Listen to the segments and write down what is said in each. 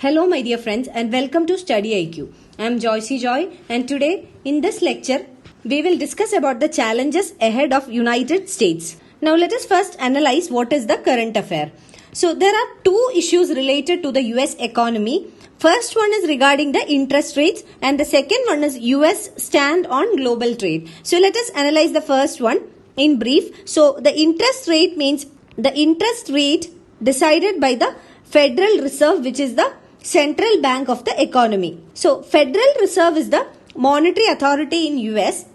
Hello my dear friends and welcome to StudyIQ. I am Joy and today in this lecture we will discuss about the challenges ahead of United States. Now let us first analyze what is the current affair. So there are two issues related to the US economy. First one is regarding the interest rates and the second one is US stand on global trade. So let us analyze the first one in brief. So the interest rate means the interest rate decided by the Federal Reserve, which is the central bank of the economy. So Federal Reserve is the monetary authority in US,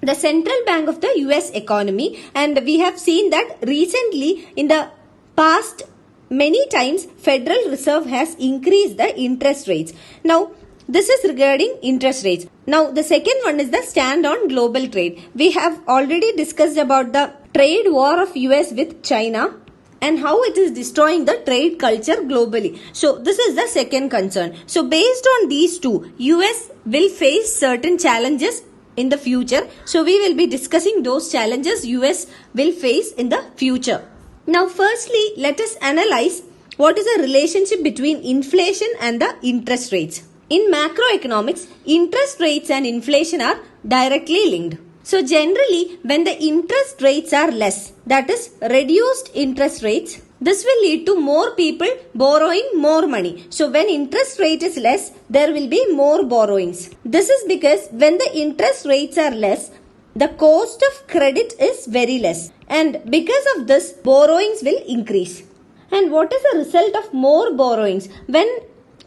the central bank of the US economy, and we have seen that recently in the past many times Federal Reserve has increased the interest rates. Now this is regarding interest rates. Now the second one is the stand on global trade. We have already discussed about the trade war of US with China and how it is destroying the trade culture globally. So this is the second concern. So based on these two, US will face certain challenges in the future. So we will be discussing those challenges US will face in the future. Now firstly, let us analyze what is the relationship between inflation and the interest rates. In macroeconomics, interest rates and inflation are directly linked. So generally, when the interest rates are less, that is reduced interest rates, this will lead to more people borrowing more money. So when interest rate is less, there will be more borrowings. This is because when the interest rates are less, the cost of credit is very less. And because of this, borrowings will increase. And what is the result of more borrowings? When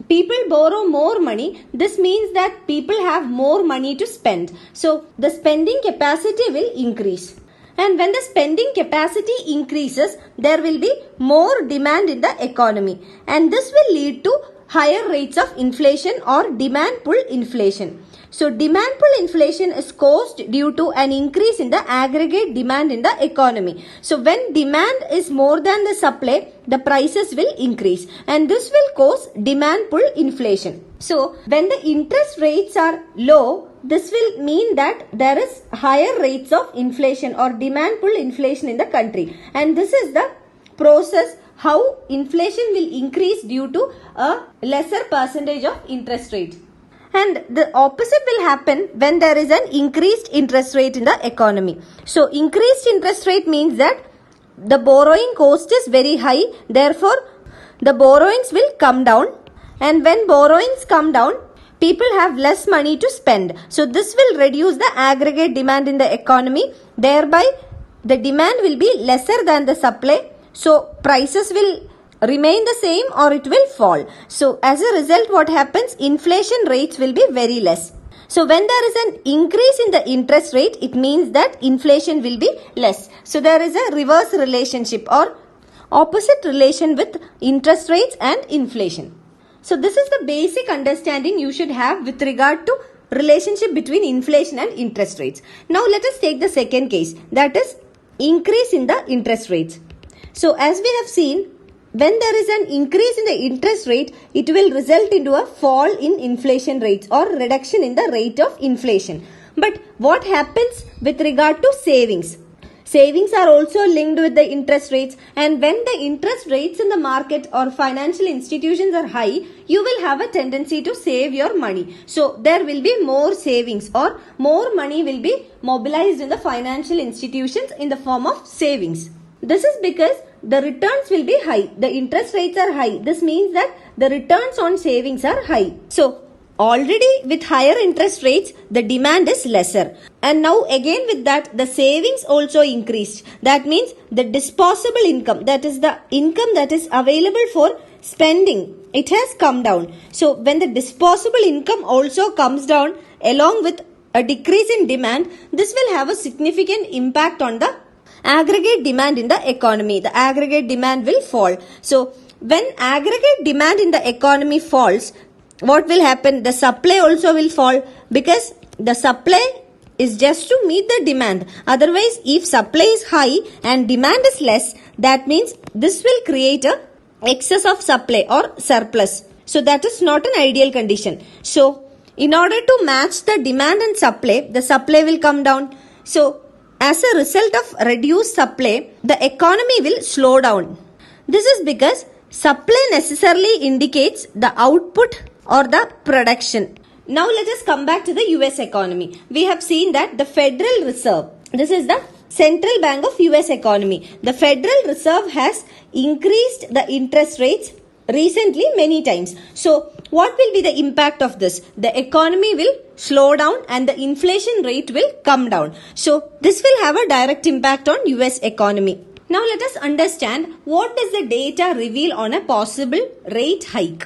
people borrow more money, this means that people have more money to spend. So the spending capacity will increase. And when the spending capacity increases, there will be more demand in the economy. And this will lead to higher rates of inflation or demand pull inflation. So demand pull inflation is caused due to an increase in the aggregate demand in the economy. So when demand is more than the supply, the prices will increase and this will cause demand pull inflation. So when the interest rates are low, this will mean that there is higher rates of inflation or demand pull inflation in the country. And this is the process how inflation will increase due to a lesser percentage of interest rate. And the opposite will happen when there is an increased interest rate in the economy. So increased interest rate means that the borrowing cost is very high. Therefore, the borrowings will come down. And when borrowings come down, people have less money to spend. So this will reduce the aggregate demand in the economy. Thereby, the demand will be lesser than the supply. So prices will remain the same or it will fall. So as a result, what happens? Inflation rates will be very less. So when there is an increase in the interest rate, it means that inflation will be less. So there is a reverse relationship or opposite relation with interest rates and inflation. So this is the basic understanding you should have with regard to relationship between inflation and interest rates. Now let us take the second case, that is increase in the interest rates. So as we have seen, when there is an increase in the interest rate, it will result into a fall in inflation rates or reduction in the rate of inflation. But what happens with regard to savings? Savings are also linked with the interest rates, and when the interest rates in the market or financial institutions are high, you will have a tendency to save your money. So there will be more savings or more money will be mobilized in the financial institutions in the form of savings. This is because the returns will be high. The interest rates are high. This means that the returns on savings are high. So already with higher interest rates, the demand is lesser. And now again with that, the savings also increased. That means the disposable income, that is the income that is available for spending, it has come down. So when the disposable income also comes down along with a decrease in demand, this will have a significant impact on the aggregate demand in the economy. The aggregate demand will fall. So when aggregate demand in the economy falls, what will happen? The supply also will fall because the supply is just to meet the demand. Otherwise, if supply is high and demand is less, that means this will create a excess of supply or surplus. So that is not an ideal condition. So in order to match the demand and supply, the supply will come down. So as a result of reduced supply, the economy will slow down. This is because Supply necessarily indicates the output or the production. Now let us come back to the US economy. We have seen that the Federal Reserve, this is the central bank of US economy. The Federal Reserve has increased the interest rates recently many times. So what will be the impact of this? The economy will slow down and the inflation rate will come down. So this will have a direct impact on US economy. Now let us understand what does the data reveal on a possible rate hike.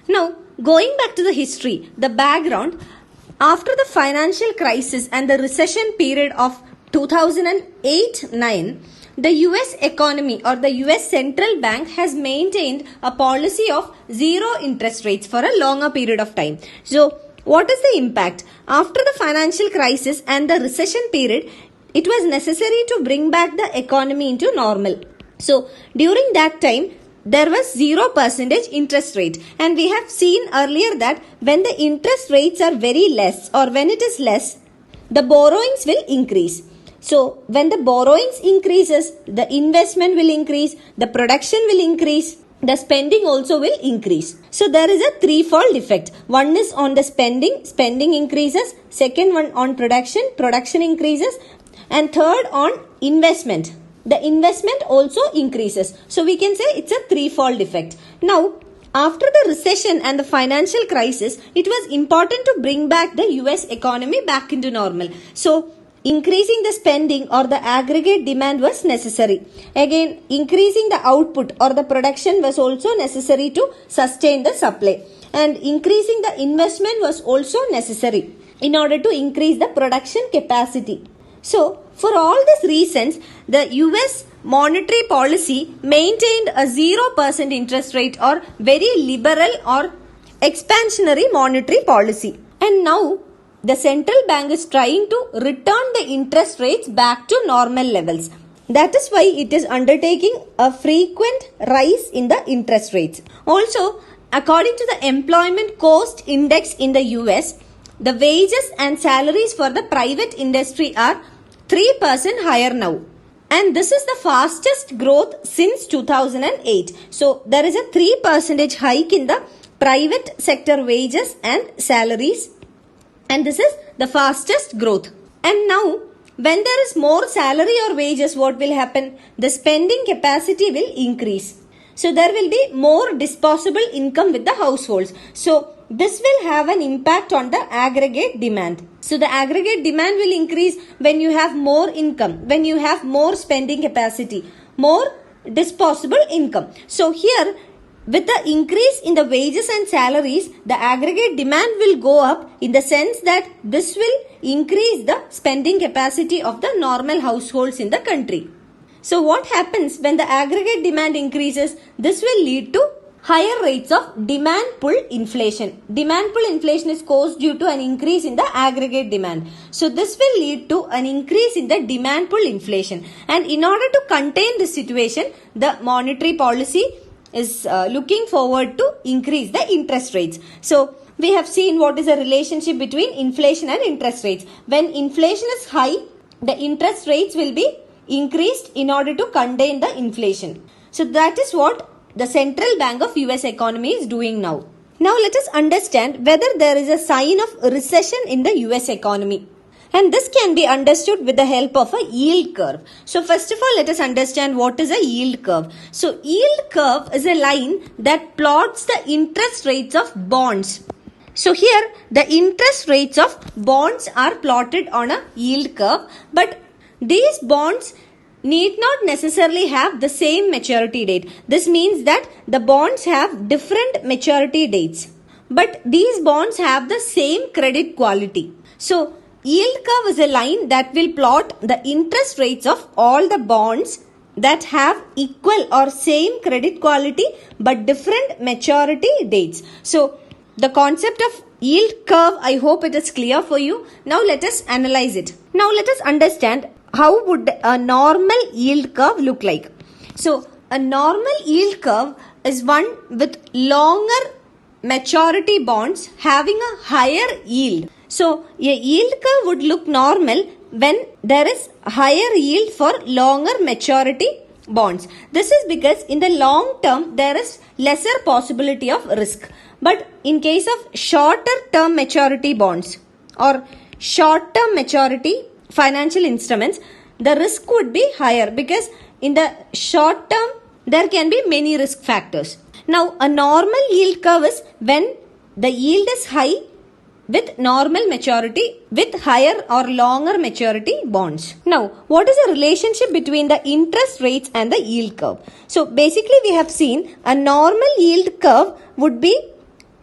Now going back to the history, the background, after the financial crisis and the recession period of 2008-9, the US economy or the US central bank has maintained a policy of zero interest rates for a longer period of time. So what is the impact? After the financial crisis and the recession period, it was necessary to bring back the economy into normal. So during that time, there was 0% interest rate, and we have seen earlier that when the interest rates are very less or when it is less, the borrowings will increase. So when the borrowings increases, the investment will increase, the production will increase, the spending also will increase. So there is a threefold effect. One is on the spending increases, second one on production increases, and third on investment. The investment also increases. So we can say it's a threefold effect. Now, after the recession and the financial crisis, it was important to bring back the US economy back into normal. So increasing the spending or the aggregate demand was necessary. Again, increasing the output or the production was also necessary to sustain the supply. And increasing the investment was also necessary in order to increase the production capacity. So, for all these reasons, the US monetary policy maintained a 0% interest rate or very liberal or expansionary monetary policy. And now, the central bank is trying to return the interest rates back to normal levels. That is why it is undertaking a frequent rise in the interest rates. Also, according to the Employment Cost Index in the US, the wages and salaries for the private industry are 3% higher now. And this is the fastest growth since 2008. So, there is a 3% hike in the private sector wages and salaries. And this is the fastest growth. And now, when there is more salary or wages, what will happen? The spending capacity will increase. So, there will be more disposable income with the households. So, this will have an impact on the aggregate demand. So, the aggregate demand will increase when you have more income, when you have more spending capacity, more disposable income. So, here, with the increase in the wages and salaries, the aggregate demand will go up in the sense that this will increase the spending capacity of the normal households in the country. So what happens when the aggregate demand increases? This will lead to higher rates of demand pull inflation. Demand pull inflation is caused due to an increase in the aggregate demand. So this will lead to an increase in the demand pull inflation. And in order to contain this situation, the monetary policy is looking forward to increase the interest rates. So we have seen what is the relationship between inflation and interest rates. When inflation is high, the interest rates will be increased in order to contain the inflation. So that is what the central bank of US economy is doing now. Now let us understand whether there is a sign of recession in the US economy. And this can be understood with the help of a yield curve. So first of all, let us understand what is a yield curve. So yield curve is a line that plots the interest rates of bonds. So here the interest rates of bonds are plotted on a yield curve, but these bonds need not necessarily have the same maturity date. This means that the bonds have different maturity dates, but these bonds have the same credit quality. So yield curve is a line that will plot the interest rates of all the bonds that have equal or same credit quality but different maturity dates. So the concept of yield curve, I hope it is clear for you. Now let us analyze it. Now let us understand how would a normal yield curve look like. So a normal yield curve is one with longer maturity bonds having a higher yield. So a yield curve would look normal when there is higher yield for longer maturity bonds. This is because in the long term there is lesser possibility of risk. But in case of shorter term maturity bonds or short term maturity financial instruments, the risk would be higher because in the short term there can be many risk factors. Now a normal yield curve is when the yield is high with normal maturity with higher or longer maturity bonds. Now, what is the relationship between the interest rates and the yield curve? So, basically we have seen a normal yield curve would be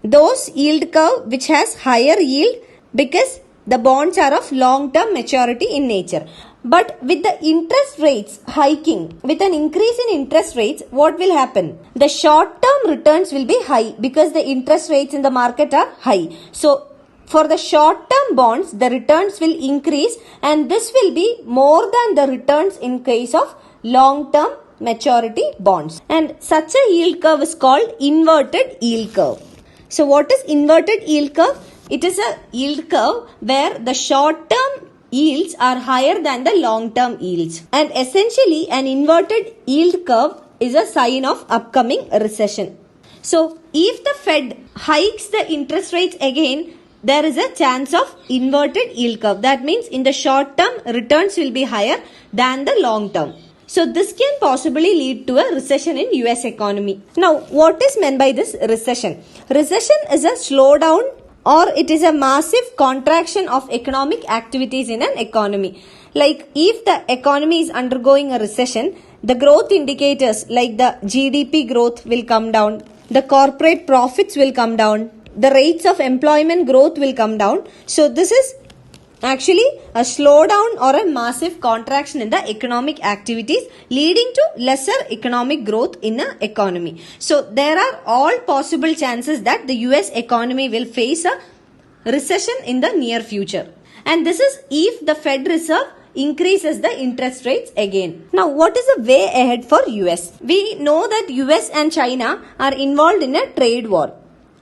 those yield curve which has higher yield because the bonds are of long-term maturity in nature. But with the interest rates hiking, with an increase in interest rates, what will happen? The short-term returns will be high because the interest rates in the market are high. So, for the short-term bonds, the returns will increase and this will be more than the returns in case of long-term maturity bonds. And such a yield curve is called inverted yield curve. So, what is inverted yield curve? It is a yield curve where the short-term yields are higher than the long-term yields. And essentially, an inverted yield curve is a sign of upcoming recession. So, if the Fed hikes the interest rates again, there is a chance of inverted yield curve. That means in the short term, returns will be higher than the long term. So this can possibly lead to a recession in US economy. Now, what is meant by this recession? Recession is a slowdown or it is a massive contraction of economic activities in an economy. Like if the economy is undergoing a recession, the growth indicators like the GDP growth will come down, the corporate profits will come down, the rates of employment growth will come down. So this is actually a slowdown or a massive contraction in the economic activities leading to lesser economic growth in the economy. So there are all possible chances that the US economy will face a recession in the near future. And this is if the Fed Reserve increases the interest rates again. Now, what is the way ahead for US? We know that US and China are involved in a trade war.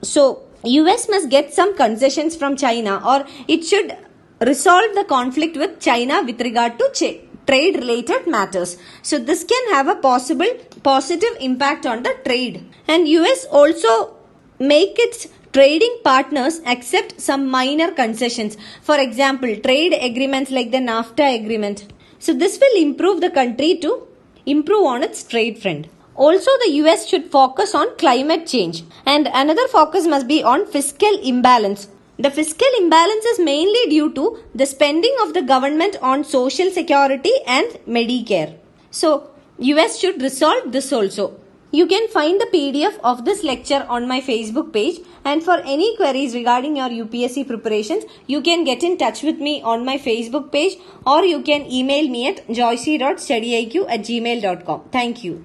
So US must get some concessions from China or it should resolve the conflict with China with regard to trade related matters. So this can have a possible positive impact on the trade. And US also make its trading partners accept some minor concessions. For example, trade agreements like the NAFTA agreement. So this will improve the country to improve on its trade front. Also, the US should focus on climate change and another focus must be on fiscal imbalance. The fiscal imbalance is mainly due to the spending of the government on social security and Medicare. So, US should resolve this also. You can find the PDF of this lecture on my Facebook page and for any queries regarding your UPSC preparations, you can get in touch with me on my Facebook page or you can email me at joyce.studyiq@gmail.com. Thank you.